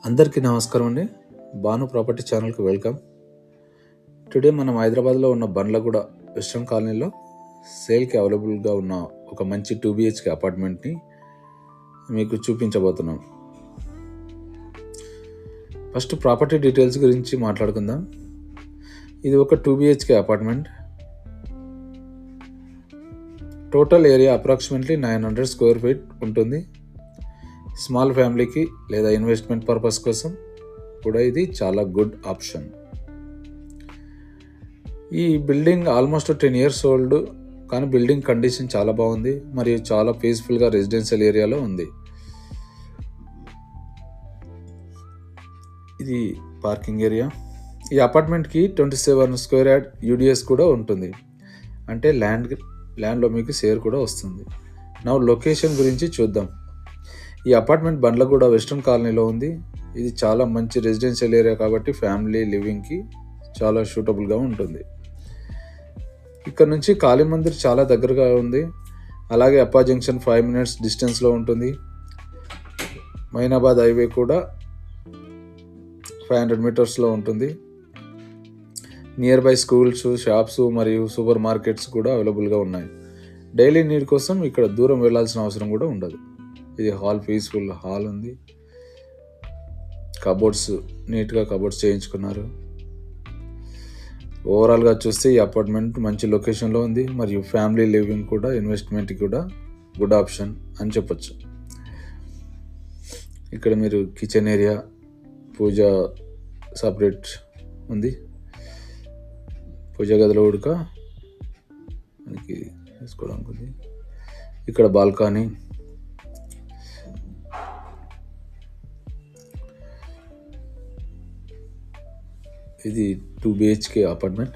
అందరికీ నమస్కారం అండి. భాను ప్రాపర్టీ ఛానల్కి వెల్కమ్. టుడే మనం హైదరాబాద్లో ఉన్న బండ్లగూడ వెస్ట్రన్ కాలనీలో సేల్కి అవైలబుల్గా ఉన్న ఒక మంచి 2 BHK అపార్ట్మెంట్ని మీకు చూపించబోతున్నాం. ఫస్ట్ ప్రాపర్టీ డీటెయిల్స్ గురించి మాట్లాడుకుందాం. ఇది ఒక 2 BHK apartment. Total area approximately 900 square feet ఉంటుంది. స్మాల్ ఫ్యామిలీకి లేదా ఇన్వెస్ట్మెంట్ పర్పస్ కోసం కూడా ఇది చాలా గుడ్ ఆప్షన్. ఈ బిల్డింగ్ ఆల్మోస్ట్ 10 years ఓల్డ్, కానీ బిల్డింగ్ కండిషన్ చాలా బాగుంది మరియు చాలా పీస్ఫుల్గా రెసిడెన్షియల్ ఏరియాలో ఉంది. ఇది పార్కింగ్ ఏరియా. ఈ అపార్ట్మెంట్కి 27 స్క్వేర్ యార్డ్ UDS కూడా ఉంటుంది, అంటే ల్యాండ్లో మీకు షేర్ కూడా వస్తుంది. నా లొకేషన్ గురించి చూద్దాం. ఈ అపార్ట్మెంట్ బండ్లగూడ వెస్ట్రన్ కాలనీలో ఉంది. ఇది చాలా మంచి రెసిడెన్షియల్ ఏరియా కాబట్టి ఫ్యామిలీ లివింగ్కి చాలా సూటబుల్గా ఉంటుంది. ఇక్కడ నుంచి కాళీ మందిర్ చాలా దగ్గరగా ఉంది. అలాగే అప్పా జంక్షన్ 5 minutes డిస్టెన్స్లో ఉంటుంది. మైనాబాద్ హైవే కూడా 500 మీటర్స్లో ఉంటుంది. నియర్ బై స్కూల్స్, షాప్స్ మరియు సూపర్ మార్కెట్స్ కూడా అవైలబుల్గా ఉన్నాయి. డైలీ నీడ్ కోసం ఇక్కడ దూరం వెళ్ళాల్సిన అవసరం కూడా ఉండదు. ఇది హాల్, పీస్ఫుల్ హాల్ ఉంది. కబోర్డ్స్ నీట్గా చేయించుకున్నారు. ఓవరాల్గా చూస్తే ఈ అపార్ట్మెంట్ మంచి లొకేషన్లో ఉంది మరియు ఫ్యామిలీ లివింగ్ కూడా, ఇన్వెస్ట్మెంట్కి కూడా గుడ్ ఆప్షన్ అని చెప్పొచ్చు. ఇక్కడ మీరు కిచెన్ ఏరియా, పూజ సపరేట్ ఉంది. పూజ గదిలో ఉడక మనకి వేసుకోవడానికి ఉంది. ఇక్కడ బాల్కనీ, ఇది 2 BHK అపార్ట్మెంట్.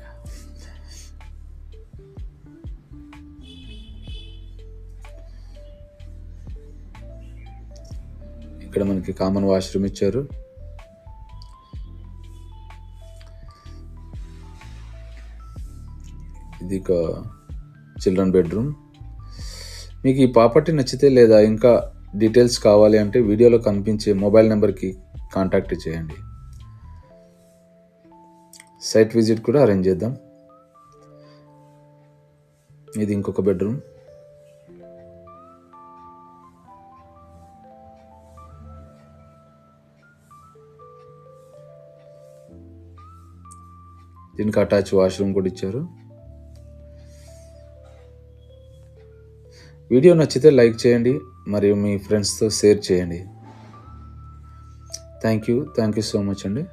ఇక్కడ మనకి కామన్ వాష్రూమ్ ఇచ్చారు. ఇది ఒక చిల్డ్రన్ బెడ్రూమ్. మీకు ఈ ప్రాపర్టీ నచ్చితే లేదా ఇంకా డీటెయిల్స్ కావాలి అంటే వీడియోలో కనిపించే మొబైల్ నెంబర్కి కాంటాక్ట్ చేయండి. సైట్ విజిట్ కూడా అరేంజ్ చేద్దాం. ఇది ఇంకొక బెడ్రూమ్. దీనికి అటాచ్ వాష్రూమ్ కూడా ఇచ్చారు. వీడియో నచ్చితే లైక్ చేయండి మరియు మీ ఫ్రెండ్స్తో షేర్ చేయండి. థ్యాంక్ యూ సో మచ్ అండి.